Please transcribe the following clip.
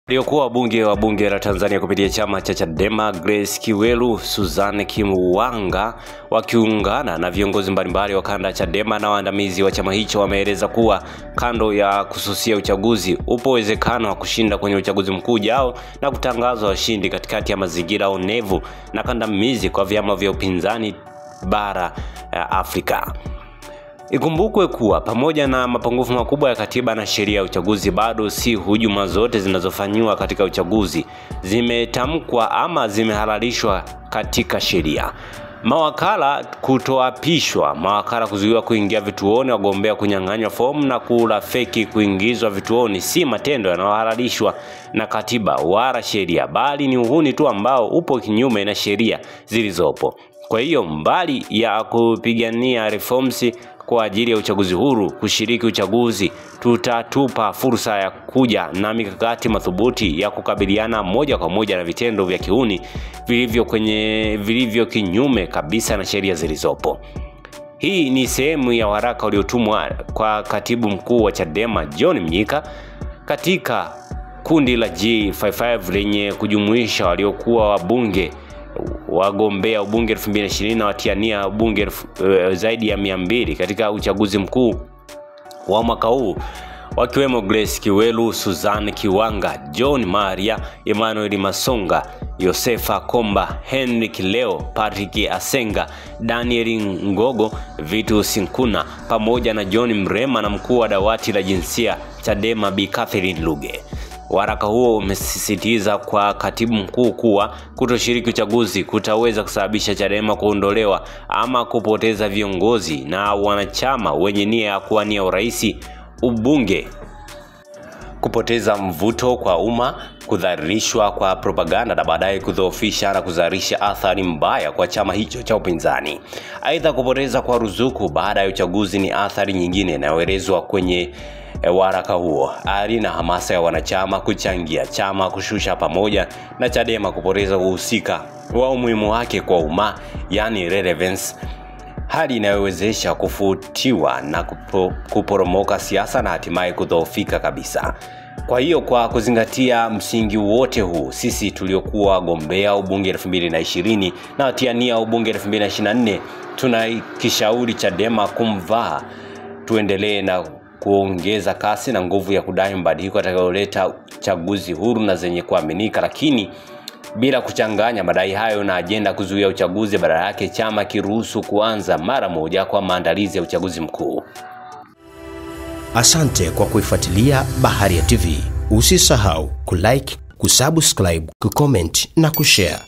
Aliyekuwa wabunge wa bunge la Tanzania kupitia chama cha Chadema Grace Kiwelu, Suzanne Kimuwanga wakiungana na viongozi mbalimbali wa kanda Chadema na waandamizi wa chama hicho wameeleza kuwa kando ya kususia uchaguzi upo uwezekano wa kushinda kwenye uchaguzi mkuu ujao na kutangazwa washindi katikati ya mazingira onevu na kandamizi kwa vyama vya upinzani bara ya Afrika. Ikumbukwe kuwa pamoja na mapungufu makubwa ya katiba na sheria ya uchaguzi, bado si hujuma zote zinazofanywa katika uchaguzi zimetamkwa ama zimehalalishwa katika sheria. Mawakala kutoapishwa, mawakala kuzuiwa kuingia vituoni, wagombea kunyang'anywa fomu na kula feki kuingizwa vituoni si matendo yanayohalalishwa na katiba wala sheria, bali ni uhuni tu ambao upo kinyume na sheria zilizopo. Kwa hiyo mbali ya kupigania reforms kwa ajili ya uchaguzi huru, kushiriki uchaguzi tutatupa fursa ya kuja na mikakati madhubuti ya kukabiliana moja kwa moja na vitendo vya kihuni vilivyo kinyume kabisa na sheria zilizopo. Hii ni sehemu ya waraka uliotumwa kwa katibu mkuu wa Chadema John Mnyika katika kundi la G55 lenye kujumuisha waliokuwa wabunge wagombea ubunge 2020 na watiania ubunge zaidi ya 200 katika uchaguzi mkuu wa mwaka huu, wakiwemo Grace Kiwelu, Suzanne Kiwanga, John Maria, Emmanuel Masonga, Yosefa Komba, Henry Kileo, Patrick Asenga, Daniel Ngogo, Vitus Sinkuna pamoja na John Mrema na mkuu wa dawati la jinsia Chadema Bi Catherine Luge. Waraka huo umesisitiza kwa katibu mkuu kuwa kutoshiriki uchaguzi kutaweza kusababisha Chadema kuondolewa ama kupoteza viongozi na wanachama wenye nia ya kuwania urais, ubunge, kupoteza mvuto kwa umma, kudhalilishwa kwa propaganda na baadaye kudhoofisha na kuzalisha athari mbaya kwa chama hicho cha upinzani. Aidha, kupoteza kwa ruzuku baada ya uchaguzi ni athari nyingine inayoelezwa kwenye waraka huo. Ari na hamasa ya wanachama kuchangia chama kushusha pamoja na Chadema kupoteza uhusika wa umuhimu wake kwa umma, yani relevance, hali inayowezesha kufutiwa na kuporomoka siasa na hatimaye kudhoofika kabisa. Kwa hiyo kwa kuzingatia msingi wote huu, sisi tuliokuwa wagombea ubunge 2020 na watiania ubunge 2024 tunaikishauri Chadema kumvaa, tuendelee na kuongeza kasi na nguvu ya kudai mabadiliko yatakayoleta chaguzi huru na zenye kuaminika, lakini bila kuchanganya madai hayo na ajenda kuzuia uchaguzi. Badala yake chama kiruhusu kuanza mara moja kwa maandalizi ya uchaguzi mkuu. Asante kwa kuifuatilia Baharia TV. Usisahau kulike, kusubscribe, kucomment na kushare.